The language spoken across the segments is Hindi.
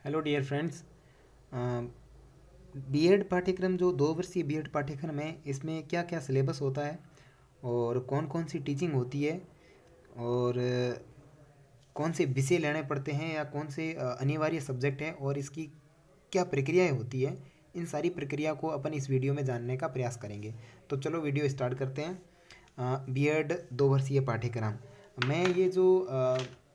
Hello dear friends. बीएड पाठ्यक्रम जो 2 वर्षीय बीएड पाठ्यक्रम है, इसमें क्या क्या सिलेबस होता है और कौन कौन सी टीचिंग होती है और कौन से विषय लेने पड़ते हैं या कौन से अनिवार्य सब्जेक्ट हैं और इसकी क्या प्रक्रियाएं होती है, इन सारी प्रक्रिया को अपन इस वीडियो में जानने का प्रयास करेंगे। तो चलो वीडियो स्टार्ट करते हैं। बीएड 2 वर्षीय पाठ्यक्रम। मैं ये जो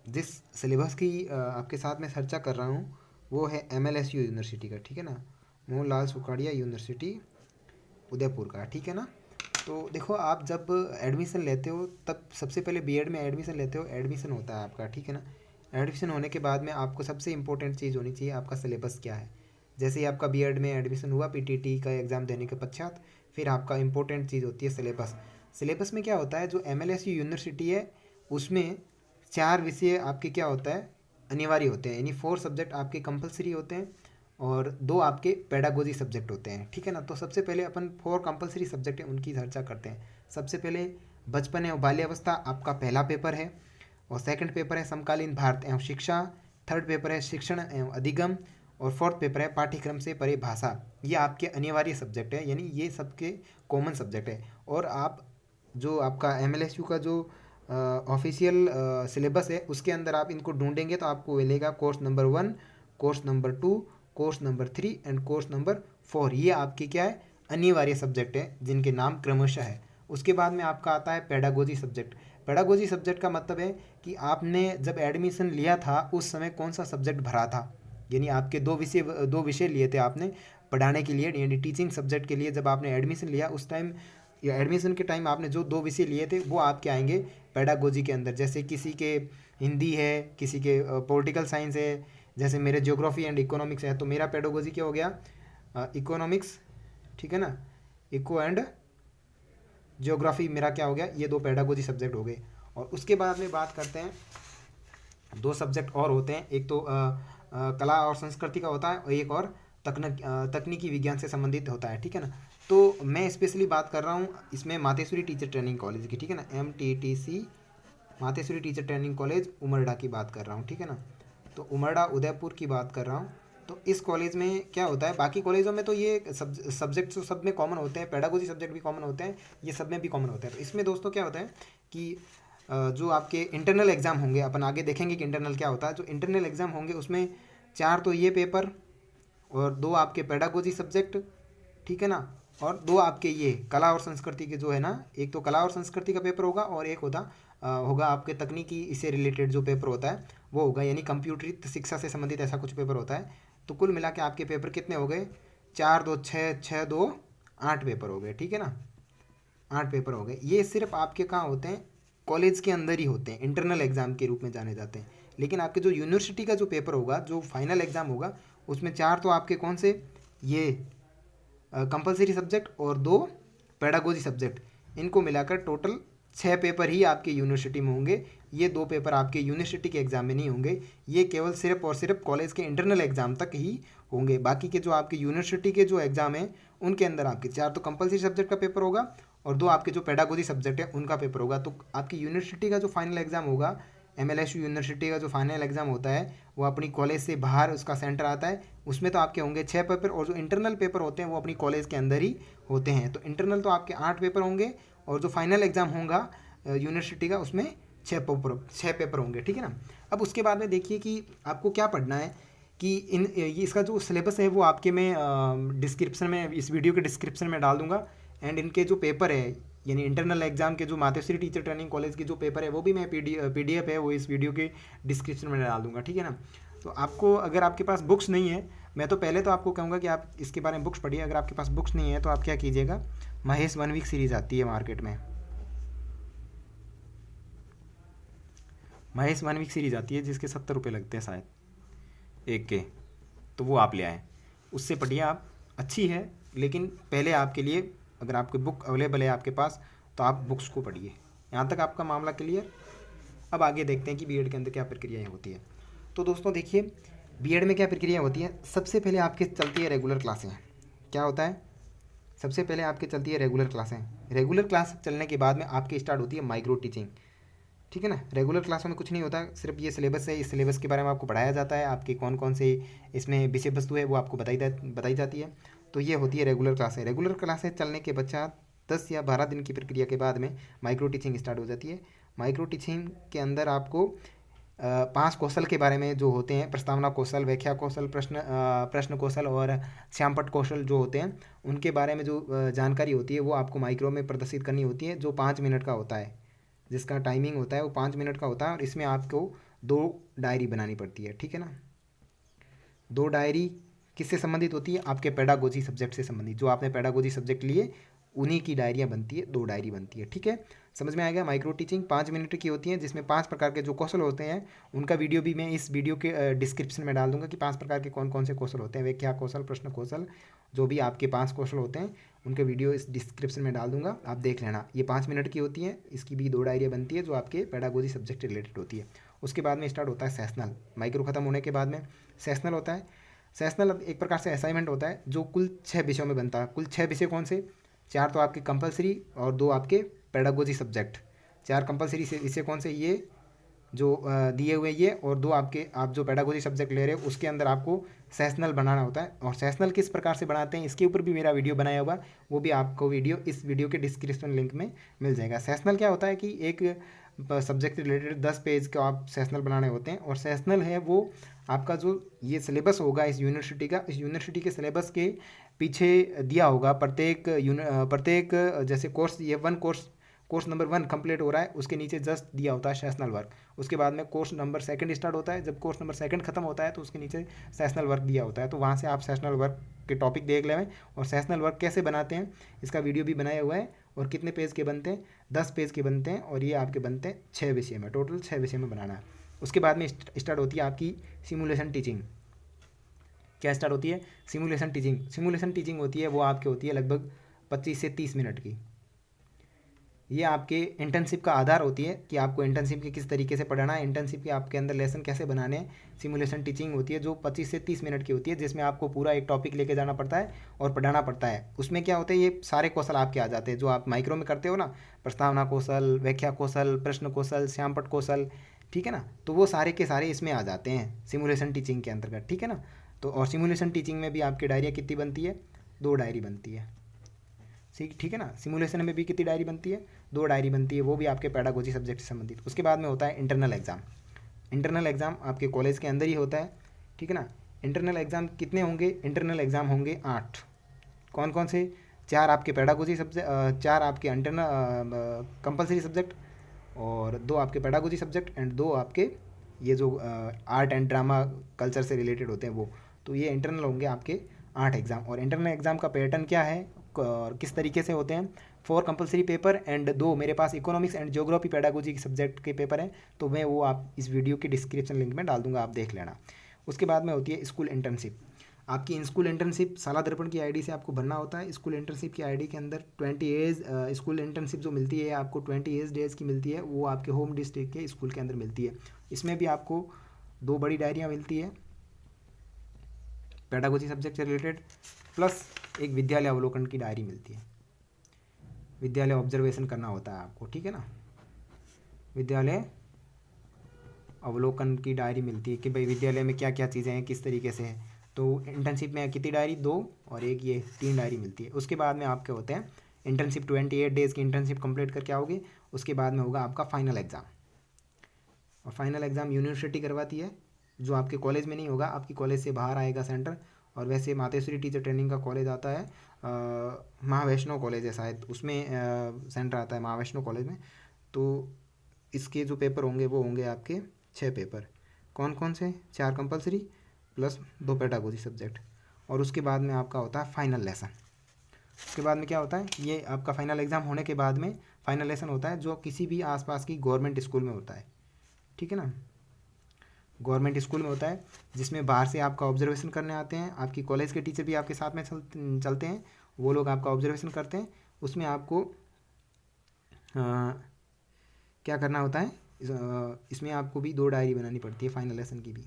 जिस सिलेबस की आपके साथ में चर्चा कर रहा हूँ वो है एमएलएसयू यूनिवर्सिटी का, ठीक है ना। मोहनलाल सुखाड़िया यूनिवर्सिटी उदयपुर का, ठीक है ना। तो देखो, आप जब एडमिशन लेते हो तब सबसे पहले बीएड में एडमिशन लेते हो, एडमिशन होता है आपका, ठीक है ना। एडमिशन होने के बाद में आपको सबसे इंपॉर्टेंट चीज़ होनी चाहिए आपका सिलेबस क्या है। जैसे ही आपका बीएड में एडमिशन हुआ पीटीटी का एग्ज़ाम देने के पश्चात फिर आपका इंपॉर्टेंट चीज़ होती है सिलेबस। सिलेबस में क्या होता है, जो एमएलएसयू यूनिवर्सिटी है उसमें 4 विषय आपके क्या होता है, अनिवार्य होते हैं, यानी 4 सब्जेक्ट आपके कंपलसरी होते हैं और 2 आपके पेडागोजी सब्जेक्ट होते हैं, ठीक है ना। तो सबसे पहले अपन 4 कंपलसरी सब्जेक्ट हैं उनकी चर्चा करते हैं। सबसे पहले बचपन एवं बाल्यावस्था आपका पहला पेपर है, और सेकंड पेपर है समकालीन भारत एवं शिक्षा, थर्ड पेपर है शिक्षण एवं अधिगम, और फोर्थ पेपर है पाठ्यक्रम से परे भाषा। ये आपके अनिवार्य सब्जेक्ट है, यानी ये सबके कॉमन सब्जेक्ट है। और आप जो आपका एमएलएसयू का जो ऑफिशियल सिलेबस है उसके अंदर आप इनको ढूंढेंगे तो आपको मिलेगा course number 1, course number 2, course number 3 and course number 4। ये आपके क्या है, अनिवार्य सब्जेक्ट है जिनके नाम क्रमशः है। उसके बाद में आपका आता है पेडागोजी सब्जेक्ट। पेडागोजी सब्जेक्ट का मतलब है कि आपने जब एडमिशन लिया था उस समय कौन सा सब्जेक्ट भरा था, यानी आपके 2 विषय लिए थे आपने पढ़ाने के लिए, यानी टीचिंग सब्जेक्ट के लिए। जब आपने एडमिशन लिया उस टाइम या एडमिशन के टाइम आपने जो 2 विषय लिए थे वो आपके आएंगे पेडागोजी के अंदर। जैसे किसी के हिंदी है, किसी के पॉलिटिकल साइंस है, जैसे मेरे ज्योग्राफी एंड इकोनॉमिक्स है, तो मेरा पेडागोजी क्या हो गया, इकोनॉमिक्स, ठीक है ना। इको एंड ज्योग्राफी मेरा क्या हो गया, ये 2 पेडागोजी सब्जेक्ट हो गए। और उसके बाद में बात करते हैं, 2 सब्जेक्ट और होते हैं, एक तो कला और संस्कृति का होता है और एक और तकनीकी विज्ञान से संबंधित होता है, ठीक है ना। तो मैं स्पेशली बात कर रहा हूँ इसमें मातेश्वरी टीचर ट्रेनिंग कॉलेज की, ठीक है ना, MTTC Mateshwari teacher training college उमरडा की बात कर रहा हूँ, ठीक है ना। तो उमरडा उदयपुर की बात कर रहा हूँ। तो इस कॉलेज में क्या होता है, बाकी कॉलेजों में तो ये सब्जेक्ट तो सब में कॉमन होते हैं, पेडागोजी सब्जेक्ट भी कॉमन होते हैं, ये सब में भी कॉमन होते हैं। तो इसमें दोस्तों क्या होता है कि जो आपके इंटरनल एग्ज़ाम होंगे, अपन आगे देखेंगे कि इंटरनल क्या होता है। जो इंटरनल एग्ज़ाम होंगे उसमें 4 तो ये पेपर और 2 आपके पेडागोजी सब्जेक्ट, ठीक है ना। और 2 आपके ये कला और संस्कृति के जो है ना, एक तो कला और संस्कृति का पेपर होगा और एक होगा आपके तकनीकी इससे रिलेटेड जो पेपर होता है वो होगा, यानी कंप्यूटरित शिक्षा से संबंधित ऐसा कुछ पेपर होता है। तो कुल मिला के आपके पेपर कितने हो गए, 4 2 6, 6 2 8 पेपर हो गए, ठीक है ना। 8 पेपर हो गए। ये सिर्फ आपके कहाँ होते हैं, कॉलेज के अंदर ही होते हैं, इंटरनल एग्जाम के रूप में जाने जाते हैं। लेकिन आपके जो यूनिवर्सिटी का जो पेपर होगा, जो फाइनल एग्जाम होगा, उसमें 4 तो आपके कौन से, ये कंपलसरी सब्जेक्ट और 2 पेडागोजी सब्जेक्ट, इनको मिलाकर टोटल 6 पेपर ही आपके यूनिवर्सिटी में होंगे। ये 2 पेपर आपके यूनिवर्सिटी के एग्ज़ाम में नहीं होंगे, ये केवल सिर्फ और सिर्फ कॉलेज के इंटरनल एग्ज़ाम तक ही होंगे। बाकी के जो आपके यूनिवर्सिटी के जो एग्ज़ाम हैं उनके अंदर आपके 4 तो कंपलसरी सब्जेक्ट का पेपर होगा और 2 आपके जो पेडागोजी सब्जेक्ट है उनका पेपर होगा। तो आपकी यूनिवर्सिटी का जो फाइनल एग्ज़ाम होगा, एमएलएसयू यूनिवर्सिटी का जो फाइनल एग्ज़ाम होता है वो अपनी कॉलेज से बाहर उसका सेंटर आता है, उसमें तो आपके होंगे 6 पेपर, और जो इंटरनल पेपर होते हैं वो अपनी कॉलेज के अंदर ही होते हैं। तो इंटरनल तो आपके 8 पेपर होंगे और जो फाइनल एग्ज़ाम होगा यूनिवर्सिटी का उसमें 6 पेपर होंगे, ठीक है ना। अब उसके बाद में देखिए कि आपको क्या पढ़ना है कि ये इसका जो सिलेबस है वो आपके मैं डिस्क्रिप्शन में, इस वीडियो के डिस्क्रिप्शन में डाल दूंगा। एंड इनके जो पेपर है, यानी इंटरनल एग्जाम के जो मातेश्वरी टीचर ट्रेनिंग कॉलेज की जो पेपर है वो भी मैं पीडीएफ है वो इस वीडियो के डिस्क्रिप्शन में डाल दूंगा, ठीक है ना। तो आपको, अगर आपके पास बुक्स नहीं है, मैं तो पहले तो आपको कहूँगा कि आप इसके बारे में बुक्स पढ़िए। अगर आपके पास बुक्स नहीं है तो आप क्या कीजिएगा, महेश 1 वीक सीरीज़ आती है मार्केट में, महेश 1 वीक सीरीज़ आती है जिसके 70 रुपये लगते हैं शायद एक के, तो वो आप ले आएँ, उससे पढ़िए आप, अच्छी है। लेकिन पहले आपके लिए, अगर आपकी बुक अवेलेबल है आपके पास तो आप बुक्स को पढ़िए। यहाँ तक आपका मामला क्लियर। अब आगे देखते हैं कि बीएड के अंदर क्या प्रक्रियाएँ होती है। तो दोस्तों देखिए, बीएड में क्या प्रक्रिया होती है। सबसे पहले आपके चलती है रेगुलर क्लासें। क्या होता है, सबसे पहले आपके चलती है रेगुलर क्लासें। रेगुलर क्लास चलने के बाद में आपकी स्टार्ट होती है माइक्रो टीचिंग। ठीक है ना। रेगुलर क्लासों में कुछ नहीं होता, सिर्फ ये सिलेबस है, इस सिलेबस के बारे में आपको पढ़ाया जाता है, आपके कौन कौन से इसमें विषय वस्तु है वो आपको बताई जाती है। तो ये होती है रेगुलर क्लासें। रेगुलर क्लासें चलने के पश्चात 10 या 12 दिन की प्रक्रिया के बाद में माइक्रो टीचिंग स्टार्ट हो जाती है। माइक्रो टीचिंग के अंदर आपको 5 कौशल के बारे में जो होते हैं, प्रस्तावना कौशल, व्याख्या कौशल, प्रश्न कौशल और श्यामपट्ट कौशल जो होते हैं, उनके बारे में जो जानकारी होती है वो आपको माइक्रो में प्रदर्शित करनी होती है, जो 5 मिनट का होता है, जिसका टाइमिंग होता है वो 5 मिनट का होता है। और इसमें आपको 2 डायरी बनानी पड़ती है, ठीक है ना। 2 डायरी किससे संबंधित होती है? आपके पेडागोजी सब्जेक्ट से संबंधित, जो आपने पेडागोजी सब्जेक्ट लिए उन्हीं की डायरियाँ बनती है, 2 डायरी बनती है, ठीक है। समझ में आएगा। माइक्रो टीचिंग 5 मिनट की होती है, जिसमें 5 प्रकार के जो कौशल होते हैं उनका वीडियो भी मैं इस वीडियो के डिस्क्रिप्शन में डाल दूंगा कि 5 प्रकार के कौन कौन से कौशल होते हैं, व्याख्या कौशल, प्रश्न कौशल, जो भी आपके 5 कौशल होते हैं उनके वीडियो इस डिस्क्रिप्शन में डाल दूंगा, आप देख लेना। ये 5 मिनट की होती है, इसकी भी 2 डायरियाँ बनती है जो आपके पेडागोजी सब्जेक्ट से रिलेटेड होती है। उसके बाद में स्टार्ट होता है सेशनल। माइक्रो खत्म होने के बाद में सेशनल होता है। सेशनल एक प्रकार से असाइनमेंट होता है जो कुल 6 विषयों में बनता है। कुल 6 विषय कौन से? 4 तो आपके कंपलसरी और 2 आपके पेडागोजी सब्जेक्ट। 4 कंपलसरी से विषय कौन से? ये जो दिए हुए ये, और 2 आपके, आप जो पेडागोजी सब्जेक्ट ले रहे हो उसके अंदर आपको सेशनल बनाना होता है। और सेशनल किस प्रकार से बनाते हैं इसके ऊपर भी मेरा वीडियो बनाया हुआ, वो भी आपको वीडियो इस वीडियो के डिस्क्रिप्शन लिंक में मिल जाएगा। सेशनल क्या होता है कि एक सब्जेक्ट रिलेटेड 10 पेज का आप सेशनल बनाने होते हैं। और सेशनल है वो आपका जो ये सिलेबस होगा इस यूनिवर्सिटी का, इस यूनिवर्सिटी के सिलेबस के पीछे दिया होगा प्रत्येक जैसे कोर्स, ये 1 कोर्स नंबर 1 कंप्लीट हो रहा है, उसके नीचे जस्ट दिया होता है सेशनल वर्क। उसके बाद में कोर्स नंबर 2 स्टार्ट होता है, जब कोर्स नंबर 2 खत्म होता है तो उसके नीचे सेशनल वर्क दिया होता है। तो वहाँ से आप सेशनल वर्क के टॉपिक देख लें। और सेशनल वर्क कैसे बनाते हैं इसका वीडियो भी बनाया हुआ है। और कितने पेज के बनते हैं? 10 पेज के बनते हैं। और ये आपके बनते हैं 6 विषय में, टोटल 6 विषय में बनाना है। उसके बाद में स्टार्ट होती है आपकी सिमुलेशन टीचिंग। क्या स्टार्ट होती है? Simulation teaching. सिमुलेशन टीचिंग होती है वो आपकी होती है लगभग 25 से 30 मिनट की। ये आपके इंटर्नशिप का आधार होती है कि आपको इंटर्नशिप की किस तरीके से पढ़ाना है, इंटर्नशिप के आपके अंदर लेसन कैसे बनाने हैं। सिमुलेशन टीचिंग होती है जो 25 से 30 मिनट की होती है, जिसमें आपको पूरा एक टॉपिक लेके जाना पड़ता है और पढ़ाना पड़ता है। उसमें क्या होता है, ये सारे कौशल आपके आ जाते हैं जो आप माइक्रो में करते हो ना, प्रस्तावना कौशल, व्याख्या कौशल, प्रश्न कौशल, श्यामपट्ट कौशल, ठीक है ना। तो वो सारे के सारे इसमें आ जाते हैं सिमुलेशन टीचिंग के अंतर्गत, ठीक है ना। तो और सिमुलेशन टीचिंग में भी आपकी डायरियाँ कितनी बनती है? 2 डायरी बनती है, ठीक है ना। सिमुलेशन में भी कितनी डायरी बनती है? 2 डायरी बनती है, वो भी आपके पेडागोजी सब्जेक्ट से संबंधित। उसके बाद में होता है इंटरनल एग्ज़ाम। इंटरनल एग्ज़ाम आपके कॉलेज के अंदर ही होता है, ठीक है ना। इंटरनल एग्ज़ाम कितने होंगे? इंटरनल एग्ज़ाम होंगे 8। कौन कौन से? 4 आपके पेडागोजी सब्जेक्ट, 4 आपके इंटरनल कंपलसरी सब्जेक्ट, और 2 आपके पेडागोजी सब्जेक्ट, एंड 2 आपके ये जो आर्ट एंड ड्रामा कल्चर से रिलेटेड होते हैं वो। तो ये इंटरनल होंगे आपके 8 एग्ज़ाम। और इंटरनल एग्ज़ाम का पैटर्न क्या है और किस तरीके से होते हैं? 4 कंपलसरी पेपर एंड 2 मेरे पास इकोनॉमिक्स एंड ज्योग्राफी पेडागोजी के सब्जेक्ट के पेपर हैं, तो मैं वो आप इस वीडियो के डिस्क्रिप्शन लिंक में डाल दूंगा, आप देख लेना। उसके बाद में होती है स्कूल इंटर्नशिप। आपकी स्कूल इंटर्नशिप साला दर्पण की आईडी से आपको भरना होता है। स्कूल इंटर्नशिप की आईडी के अंदर 20 एज स्कूल इंटर्नशिप जो मिलती है आपको 20 एज डेज की मिलती है, वो आपके होम डिस्ट्रिक्ट के स्कूल के अंदर मिलती है। इसमें भी आपको 2 बड़ी डायरियाँ मिलती है पेडागोजी सब्जेक्ट से रिलेटेड, प्लस एक विद्यालय अवलोकन की डायरी मिलती है। विद्यालय ऑब्जर्वेशन करना होता है आपको, ठीक है ना। विद्यालय अवलोकन की डायरी मिलती है कि भाई विद्यालय में क्या क्या चीज़ें हैं, किस तरीके से है। तो इंटर्नशिप में कितनी डायरी? 2, और एक ये 3 डायरी मिलती है। उसके बाद में आपके होते हैं इंटर्नशिप, 28 डेज़ की इंटर्नशिप कंप्लीट करके आओगे। उसके बाद में होगा आपका फाइनल एग्ज़ाम। और फाइनल एग्ज़ाम यूनिवर्सिटी करवाती है, जो आपके कॉलेज में नहीं होगा, आपकी कॉलेज से बाहर आएगा सेंटर। और वैसे मातेश्वरी टीचर ट्रेनिंग का कॉलेज आता है, महावैष्णव कॉलेज है शायद, उसमें सेंटर आता है महावैष्णव कॉलेज में। तो इसके जो पेपर होंगे वो होंगे आपके 6 पेपर। कौन कौन से? 4 कंपलसरी प्लस 2 पेडागोजी सब्जेक्ट। और उसके बाद में आपका होता है फाइनल लेसन। उसके बाद में क्या होता है, ये आपका फाइनल एग्ज़ाम होने के बाद में फाइनल लेसन होता है, जो किसी भी आसपास की गवर्नमेंट स्कूल में होता है, ठीक है ना। गवर्नमेंट स्कूल में होता है, जिसमें बाहर से आपका ऑब्जर्वेशन करने आते हैं। आपकी कॉलेज के टीचर भी आपके साथ में चलते हैं, वो लोग आपका ऑब्जर्वेशन करते हैं। उसमें आपको क्या करना होता है, इसमें आपको भी 2 डायरी बनानी पड़ती है फाइनल लेसन की भी,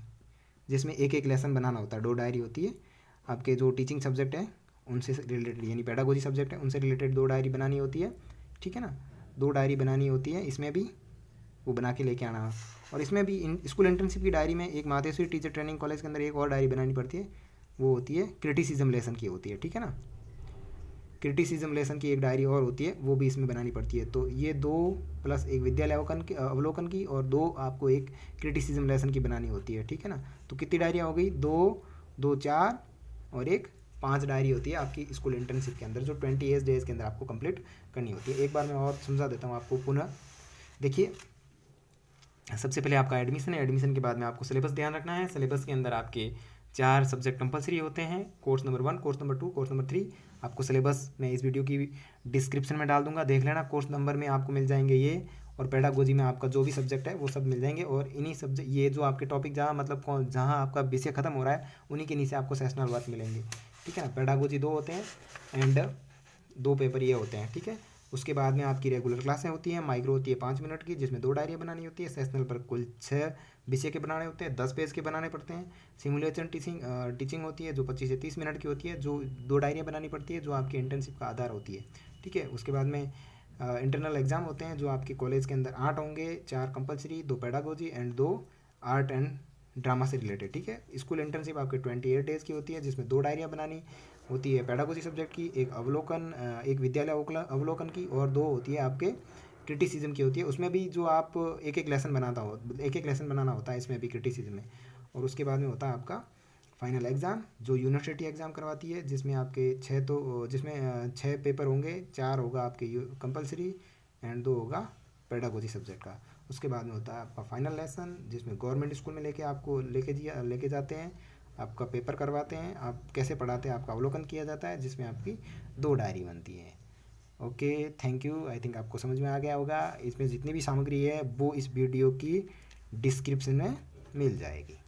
जिसमें एक एक लेसन बनाना होता है। 2 डायरी होती है। आपके जो टीचिंग सब्जेक्ट है उनसे रिलेटेड, यानी पेडागोजी सब्जेक्ट है उनसे रिलेटेड 2 डायरी बनानी होती है, ठीक है ना। 2 डायरी बनानी होती है इसमें भी। वो बना के लेके आना। और इसमें भी स्कूल इंटर्नशिप की डायरी में एक मातेश्वरी टीचर ट्रेनिंग कॉलेज के अंदर एक और डायरी बनानी पड़ती है, वो होती है क्रिटिसिज्म लेसन की होती है, ठीक है ना। क्रिटिसिज्म लेसन की एक डायरी और होती है, वो भी इसमें बनानी पड़ती है। तो ये 2 प्लस एक विद्यालय अवलोकन की और 2 आपको एक क्रिटिसिज्म लेसन की बनानी होती है, ठीक है ना। तो कितनी डायरियाँ हो गई, 2 2 4 और एक 5 डायरी होती है आपकी स्कूल इंटर्नशिप के अंदर, जो 28 डेज़ के अंदर आपको कंप्लीट करनी होती है। एक बार मैं और समझा देता हूँ आपको पुनः। देखिए, सबसे पहले आपका एडमिशन है, एडमिशन के बाद में आपको सिलेबस ध्यान रखना है। सिलेबस के अंदर आपके 4 सब्जेक्ट कंपलसरी होते हैं, course number 1, course number 2, course number 3। आपको सिलेबस मैं इस वीडियो की डिस्क्रिप्शन में डाल दूंगा, देख लेना। कोर्स नंबर में आपको मिल जाएंगे ये, और पेडागोजी में आपका जो भी सब्जेक्ट है वो सब मिल जाएंगे। और इन्हीं सब्जेक्ट, ये जो आपके टॉपिक जहाँ मतलब जहाँ आपका विषय खत्म हो रहा है, उन्हीं के नीचे आपको सेशनल वर्क मिलेंगे, ठीक है ना। पेडागोजी 2 होते हैं एंड 2 पेपर ये होते हैं, ठीक है। उसके बाद में आपकी रेगुलर क्लासें होती हैं, माइक्रो होती है 5 मिनट की, जिसमें 2 डायरियाँ बनानी होती है। सेशनल पर कुल 6 विषय के बनाने होते हैं, 10 पेज के बनाने पड़ते हैं। सिमुलेशन टीचिंग होती है, जो 25 से 30 मिनट की होती है, जो 2 डायरियाँ बनानी पड़ती है, जो आपकी इंटर्नशिप का आधार होती है, ठीक है। उसके बाद में इंटरनल एग्जाम होते हैं, जो आपके कॉलेज के अंदर 8 होंगे, 4 compulsory, 2 pedagogy and 2 art and drama से रिलेटेड, ठीक है। स्कूल इंटर्नशिप आपके 28 डेज़ की होती है, जिसमें 2 डायरियाँ बनानी होती है पेडागोजी सब्जेक्ट की, एक विद्यालय अवलोकन की, और 2 होती है आपके क्रिटिसिज्म की होती है। उसमें भी जो आप एक एक लेसन बनाना होता है इसमें भी क्रिटिसिज्म में। और उसके बाद में होता है आपका फाइनल एग्ज़ाम, जो यूनिवर्सिटी एग्ज़ाम करवाती है, जिसमें आपके 6 पेपर होंगे, 4 होगा आपके कंपलसरी एंड 2 होगा पेडागोजी सब्जेक्ट का। उसके बाद में होता है आपका फाइनल लेसन, जिसमें गवर्नमेंट स्कूल में लेके जाते हैं, आपका पेपर करवाते हैं, आप कैसे पढ़ाते हैं आपका अवलोकन किया जाता है, जिसमें आपकी 2 डायरी बनती है। Okay, thank you. I think आपको समझ में आ गया होगा। इसमें जितनी भी सामग्री है वो इस वीडियो की डिस्क्रिप्शन में मिल जाएगी।